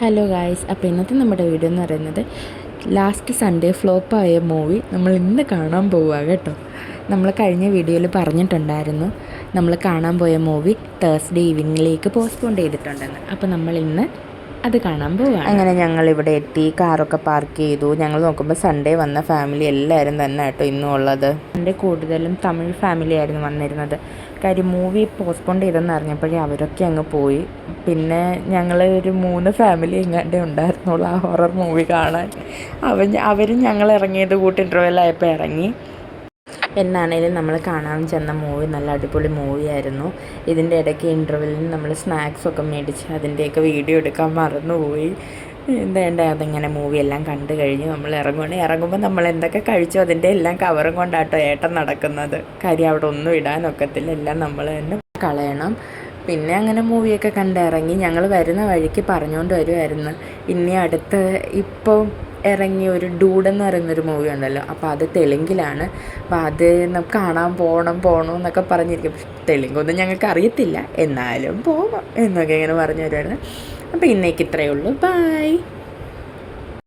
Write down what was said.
Hello guys, അപ്പോൾ ഇന്നത്തെ നമ്മുടെ വീഡിയോ എന്ന് പറയുന്നത് ലാസ്റ്റ് സൺഡേ ഫ്ലോപ്പായ മൂവി നമ്മൾ ഇന്ന് കാണാൻ പോവുക കേട്ടോ. നമ്മൾ കഴിഞ്ഞ വീഡിയോയിൽ പറഞ്ഞിട്ടുണ്ടായിരുന്നു നമ്മൾ കാണാൻ പോയ മൂവി തേഴ്സ്ഡേ ഈവനിങ്ങിലേക്ക് പോസ്റ്റ്പോൺ ചെയ്തിട്ടുണ്ടെന്ന്. അപ്പോൾ നമ്മൾ ഇന്ന് അത് കാണാൻ പോവുക. അങ്ങനെ ഞങ്ങളിവിടെ എത്തി, കാറൊക്കെ പാർക്ക് ചെയ്തു. ഞങ്ങൾ നോക്കുമ്പോൾ സൺഡേ വന്ന ഫാമിലി എല്ലാവരും തന്നെ കേട്ടോ ഇന്നും ഉള്ളത്. സൺഡേ കൂടുതലും തമിഴ് ഫാമിലി ആയിരുന്നു വന്നിരുന്നത്. കാര്യം മൂവി പോസ്റ്റ്പോൺ ചെയ്തെന്ന് അറിഞ്ഞപ്പോഴേ അവരൊക്കെ അങ്ങ് പോയി. പിന്നെ ഞങ്ങൾ ഒരു 3 ഫാമിലി എങ്ങാണ്ടേ ഉണ്ടായിരുന്നുള്ളൂ ആ ഹൊറർ മൂവി കാണാൻ. അവരും ഞങ്ങൾ ഇറങ്ങിയത് കൂട്ട് ഇൻ്റർവെല്ലായപ്പോൾ ഇറങ്ങി. എന്നാണേലും നമ്മൾ കാണാൻ ചെന്ന മൂവി നല്ല അടിപൊളി മൂവിയായിരുന്നു. ഇതിൻ്റെ ഇടയ്ക്ക് ഇൻ്റർവെല്ലിന് നമ്മൾ സ്നാക്സൊക്കെ മേടിച്ച് അതിൻ്റെയൊക്കെ വീഡിയോ എടുക്കാൻ മറന്നുപോയി. എന്താ അതിങ്ങനെ മൂവി എല്ലാം കണ്ടു കഴിഞ്ഞ് നമ്മൾ ഇറങ്ങുമ്പോൾ നമ്മൾ എന്തൊക്കെ കഴിച്ചോ അതിൻ്റെ എല്ലാം കവറും കൊണ്ടാട്ടോ ഏട്ടൻ നടക്കുന്നത്. കാര്യം അവിടെ ഒന്നും ഇടാനൊക്കത്തില്ല, എല്ലാം നമ്മൾ തന്നെ കളയണം. പിന്നെ അങ്ങനെ മൂവിയൊക്കെ കണ്ടിറങ്ങി. ഞങ്ങൾ വരുന്ന വഴിക്ക് പറഞ്ഞുകൊണ്ട് വരുമായിരുന്നു ഇനി അടുത്ത് ഇപ്പോൾ ഇറങ്ങിയ ഒരു ഡൂഡ് എന്ന് പറയുന്നൊരു മൂവി ഉണ്ടല്ലോ, അപ്പോൾ അത് തെലുങ്കിലാണ്. അപ്പോൾ അത് നമുക്ക് കാണാൻ പോകണം എന്നൊക്കെ പറഞ്ഞിരിക്കും. പക്ഷെ തെലുങ്കൊന്നും ഞങ്ങൾക്ക് അറിയത്തില്ല, എന്നാലും പോകാം എന്നൊക്കെ ഇങ്ങനെ പറഞ്ഞു വരുമായിരുന്നു. അപ്പോൾ ഇന്നേക്ക് ഇത്രയേ ഉള്ളൂ. ബൈ.